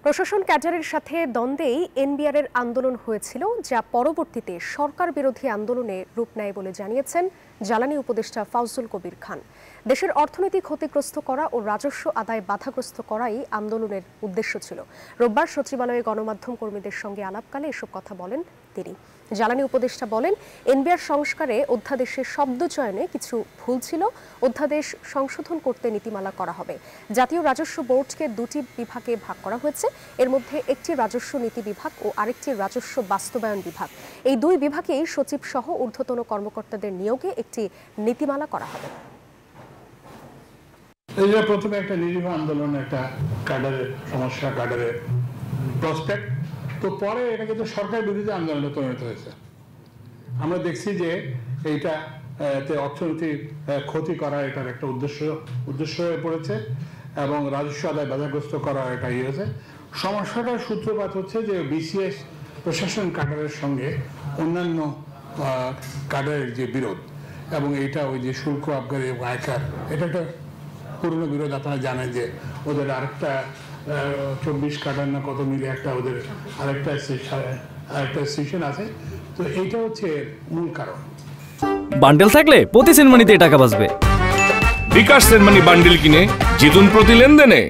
প্রশাসন ক্যাডারের সাথে দ্বন্দ্বেই এনবিআরের আন্দোলন হয়েছিল, যা পরবর্তীতে সরকার বিরোধী আন্দোলনে রূপ নেয় বলে জানিয়েছেন জ্বালানি উপদেষ্টা ফাউজুল কবির খান। দেশের অর্থনীতি ক্ষতিগ্রস্ত করা ও রাজস্ব আদায় বাধাগ্রস্ত করাই আন্দোলনের উদ্দেশ্য ছিল। রোববার সচিবালয়ে গণমাধ্যম কর্মীদের সঙ্গে আলাপকালে এসব কথা বলেন তিনি। জ্বালানি উপদেষ্টা বলেন, এনবিআর সংস্কারে অধ্যাদেশের শব্দ চয়নে কিছু ভুল ছিল। অধ্যাদেশ সংশোধন করতে নীতিমালা করা হবে। জাতীয় রাজস্ব বোর্ডকে দুটি বিভাগে ভাগ করা হয়েছে। এর মধ্যে একটি রাজস্ব নীতি বিভাগ ও আরেকটি রাজস্ব বাস্তবায়ন বিভাগ। এই দুই বিভাগেই সচিব সহ ঊর্ধ্বতন কর্মকর্তাদের নিয়োগে একটি নীতিমালা করা হবে। প্রথমে একটা নিরীহ আন্দোলন, একটা ক্যাডারের সমস্যা, ক্যাডারের প্রসপেক্ট, তো পরে এটা কিন্তু সরকার বিরোধী আন্দোলনে পরিণত হয়েছে। আমরা দেখছি যে এইটাতে অর্থনীতির ক্ষতি করা এটার একটা উদ্দেশ্য হয়ে পড়েছে এবং রাজস্ব আদায় বাধাগ্রস্ত করা এটা হয়েছে। সমস্যাটার সূত্রপাত হচ্ছে যে বিসিএস প্রশাসন ক্যাডারের সঙ্গে অন্যান্য ক্যাডারের যে বিরোধ, এবং এইটা ওই যে শুল্ক আবগারি এবং আয়কার, এটা একটা পুরনো বিরোধ। আপনারা জানেন যে ওদের আরেকটা 24 ক্যাডার না কত মিলে একটা ওদের আরেকটা সেশন আছে। তো এইটা হচ্ছে মূল কারণ। বান্ডেল থাকলে প্রতি সেনমানিতে টাকা বাঁচবে। বিকাশ সেনমানি বান্ডেল কিনে জিতুন প্রতি লেনদেনে।